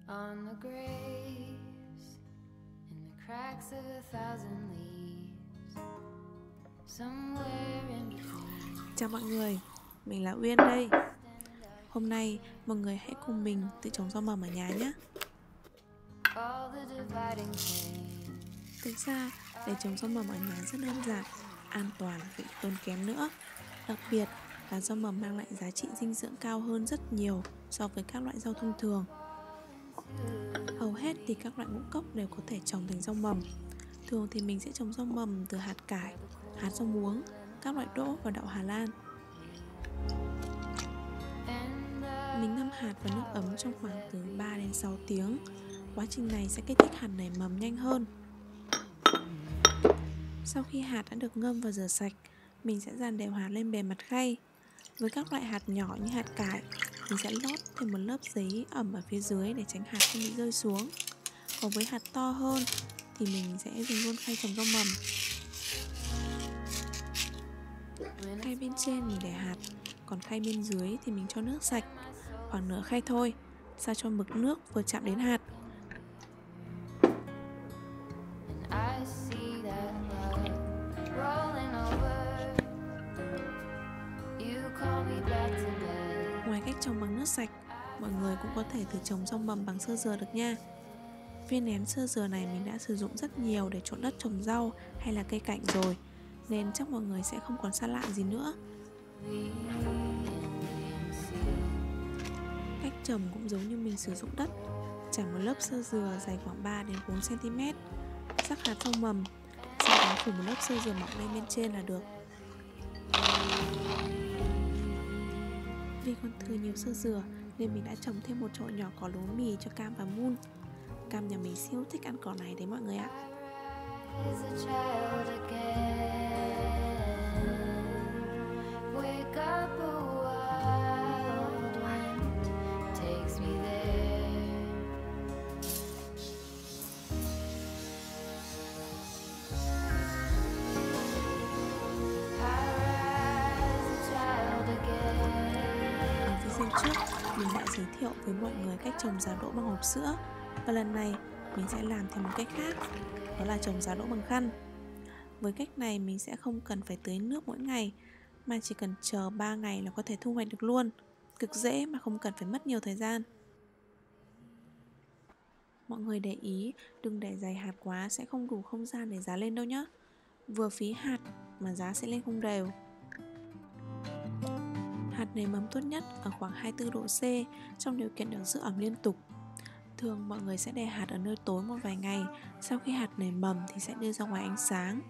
on the graves, in the cracks of a thousand leaves, somewhere in between. Chào mọi người, mình là Uyên đây. Hôm nay mọi người hãy cùng mình tự trồng rau mầm ở nhà nhé. Thực ra để trồng rau mầm ở nhà rất đơn giản, an toàn và tốn kém nữa. Đặc biệt là rau mầm mang lại giá trị dinh dưỡng cao hơn rất nhiều so với các loại rau thông thường. Hầu hết thì các loại ngũ cốc đều có thể trồng thành rau mầm. Thường thì mình sẽ trồng rau mầm từ hạt cải, hạt rau muống, các loại đỗ và đậu Hà Lan. Mình ngâm hạt vào nước ấm trong khoảng từ 3 đến 6 tiếng. Quá trình này sẽ kích thích hạt nảy mầm nhanh hơn. Sau khi hạt đã được ngâm và rửa sạch, mình sẽ dàn đều hạt lên bề mặt khay. Với các loại hạt nhỏ như hạt cải, mình sẽ lót thêm một lớp giấy ẩm ở phía dưới để tránh hạt không bị rơi xuống. Còn với hạt to hơn thì mình sẽ dùng luôn khay trồng rau mầm. Khay bên trên mình để hạt, còn khay bên dưới thì mình cho nước sạch, khoảng nửa khay thôi, sao cho mực nước vừa chạm đến hạt. Ngoài cách trồng bằng nước sạch, mọi người cũng có thể thử trồng rau mầm bằng xơ dừa được nha. Viên nén xơ dừa này mình đã sử dụng rất nhiều để trộn đất trồng rau hay là cây cảnh rồi, nên chắc mọi người sẽ không còn xa lạ gì nữa. Cách trồng cũng giống như mình sử dụng đất. Trải một lớp xơ dừa dài khoảng 3 đến 4 cm, rắc hạt rau mầm, sau đó phủ một lớp xơ dừa mỏng lên bên trên là được. Vì còn thừa nhiều xơ dừa nên mình đã trồng thêm một chậu nhỏ cỏ lúa mì cho cam và mun. Cam nhà mình siêu thích ăn cỏ này đấy mọi người ạ. Trước mình đã giới thiệu với mọi người cách trồng giá đỗ bằng hộp sữa, và lần này mình sẽ làm theo một cách khác, đó là trồng giá đỗ bằng khăn. Với cách này mình sẽ không cần phải tưới nước mỗi ngày, mà chỉ cần chờ 3 ngày là có thể thu hoạch được luôn. Cực dễ mà không cần phải mất nhiều thời gian. Mọi người để ý đừng để dày hạt quá, sẽ không đủ không gian để giá lên đâu nhé. Vừa phí hạt mà giá sẽ lên không đều. Hạt nảy mầm tốt nhất ở khoảng 24 độ C trong điều kiện được giữ ẩm liên tục. Thường mọi người sẽ để hạt ở nơi tối một vài ngày, sau khi hạt nảy mầm thì sẽ đưa ra ngoài ánh sáng.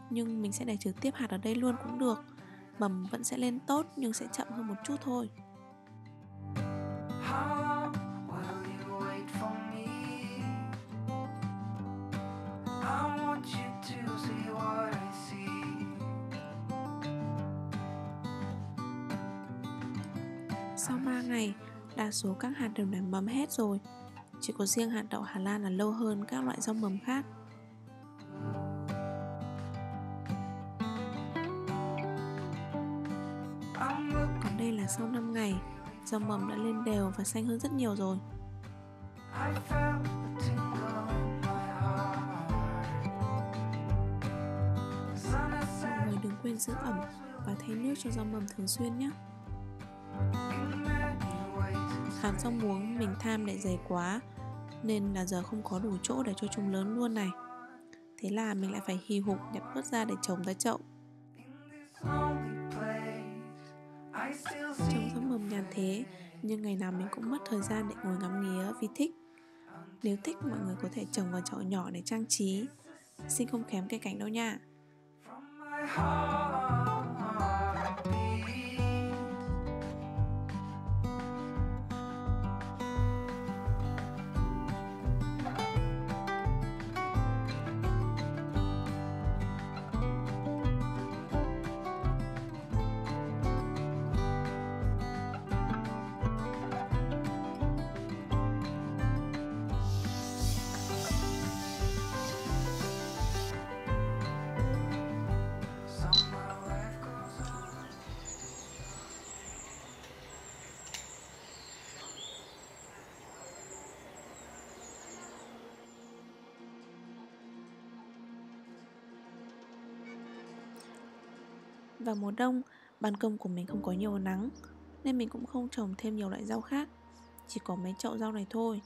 Nhưng mình sẽ để trực tiếp hạt ở đây luôn cũng được. Mầm vẫn sẽ lên tốt nhưng sẽ chậm hơn một chút thôi. Sau 3 ngày, đa số các hạt đều nảy mầm hết rồi. Chỉ có riêng hạt đậu Hà Lan là lâu hơn các loại rau mầm khác. Còn đây là sau 5 ngày, rau mầm đã lên đều và xanh hơn rất nhiều rồi. Mọi người đừng quên giữ ẩm và thay nước cho rau mầm thường xuyên nhé. Hạt rau muống mình tham để dày quá nên là giờ không có đủ chỗ để cho chúng lớn luôn này. Thế là mình lại phải hì hục nhặt bớt ra để trồng ra chậu. Trồng rau mầm nhàn thế, nhưng ngày nào mình cũng mất thời gian để ngồi ngắm nghía vì thích. Nếu thích mọi người có thể trồng vào chậu nhỏ để trang trí, xinh không kém cây cảnh đâu nha. Vào mùa đông, ban công của mình không có nhiều nắng nên mình cũng không trồng thêm nhiều loại rau khác, chỉ có mấy chậu rau này thôi.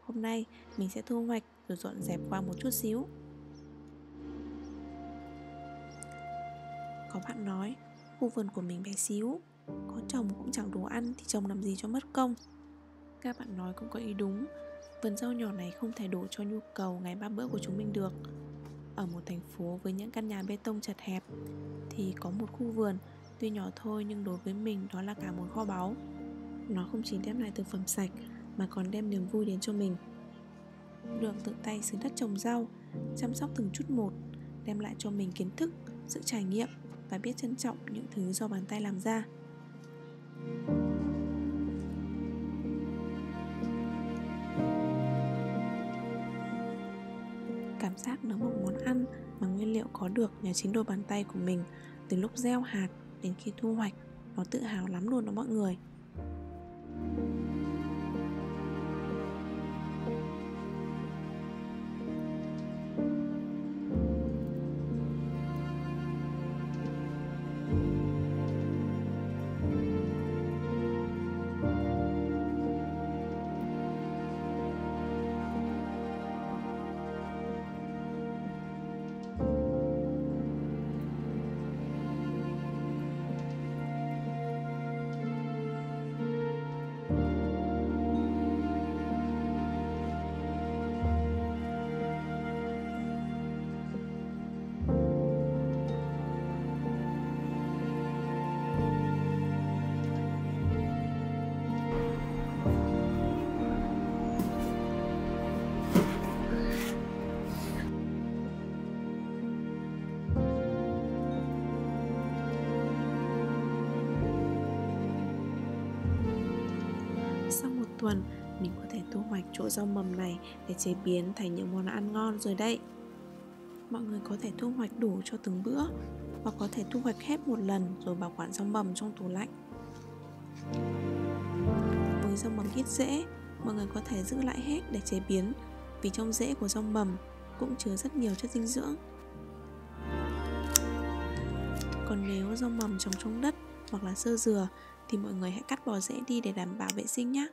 Hôm nay mình sẽ thu hoạch rồi dọn dẹp qua một chút xíu. Có bạn nói khu vườn của mình bé xíu, có trồng cũng chẳng đủ ăn thì trồng làm gì cho mất công. Các bạn nói cũng có ý đúng. Vườn rau nhỏ này không thể đủ cho nhu cầu ngày 3 bữa của chúng mình được. Ở một thành phố với những căn nhà bê tông chật hẹp thì có một khu vườn tuy nhỏ thôi nhưng đối với mình đó là cả một kho báu. Nó không chỉ đem lại thực phẩm sạch mà còn đem niềm vui đến cho mình. Được tự tay xới đất trồng rau, chăm sóc từng chút một, đem lại cho mình kiến thức, sự trải nghiệm và biết trân trọng những thứ do bàn tay làm ra. Cảm giác nấu một món ăn mà nguyên liệu có được nhờ chính đôi bàn tay của mình, từ lúc gieo hạt đến khi thu hoạch, nó tự hào lắm luôn đó mọi người. Sau một tuần, mình có thể thu hoạch chỗ rau mầm này để chế biến thành những món ăn ngon rồi đấy. Mọi người có thể thu hoạch đủ cho từng bữa, hoặc có thể thu hoạch hết một lần rồi bảo quản rau mầm trong tủ lạnh. Với rau mầm ít rễ, mọi người có thể giữ lại hết để chế biến, vì trong rễ của rau mầm cũng chứa rất nhiều chất dinh dưỡng. Còn nếu rau mầm trồng trong đất hoặc là xơ dừa thì mọi người hãy cắt bỏ rễ đi để đảm bảo vệ sinh nhé.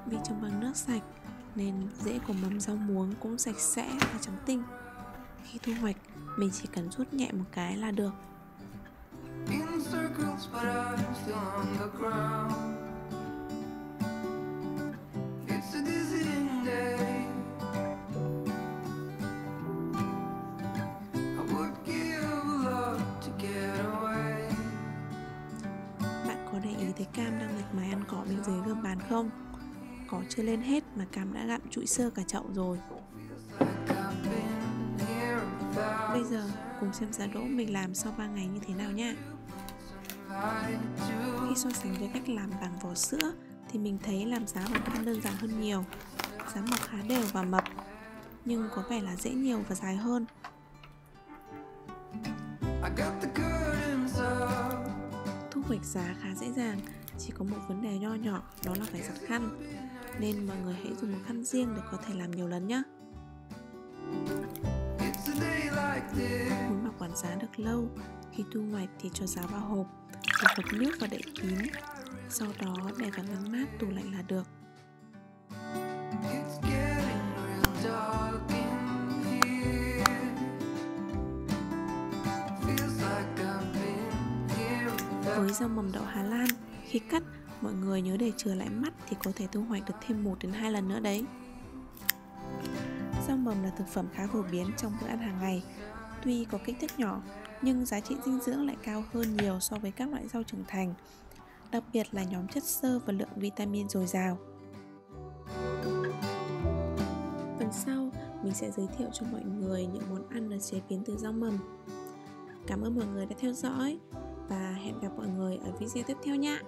Vì trồng bằng nước sạch nên rễ của mầm rau muống cũng sạch sẽ và trắng tinh. Khi thu hoạch, mình chỉ cần rút nhẹ một cái là được. Bạn có để ý thấy cam đang miệt mài ăn cỏ bên dưới gầm bàn không? Cỏ chưa lên hết mà cam đã gặm trụi xơ cả chậu rồi. Bây giờ cùng xem giá đỗ mình làm sau 3 ngày như thế nào nha. Khi so sánh với cách làm bằng vỏ sữa thì mình thấy làm giá bằng than đơn giản hơn nhiều. Giá mọc khá đều và mập, nhưng có vẻ là dễ nhiều và dài hơn. Thu hoạch giá khá dễ dàng, chỉ có một vấn đề nho nhỏ, đó là phải giặt khăn. Nên mọi người hãy dùng một khăn riêng để có thể làm nhiều lần nhé. Muốn bảo quản giá được lâu, khi thu hoạch thì cho giá vào hộp, rồi hộp nước và đậy kín. Sau đó để vào ngăn mát tủ lạnh là được. Với rau mầm đậu Hà Lan, khi cắt, mọi người nhớ để chừa lại mắt thì có thể thu hoạch được thêm 1 đến 2 lần nữa đấy. Rau mầm là thực phẩm khá phổ biến trong bữa ăn hàng ngày. Tuy có kích thước nhỏ, nhưng giá trị dinh dưỡng lại cao hơn nhiều so với các loại rau trưởng thành, đặc biệt là nhóm chất xơ và lượng vitamin dồi dào. Phần sau, mình sẽ giới thiệu cho mọi người những món ăn được chế biến từ rau mầm. Cảm ơn mọi người đã theo dõi. Và hẹn gặp mọi người ở video tiếp theo nha.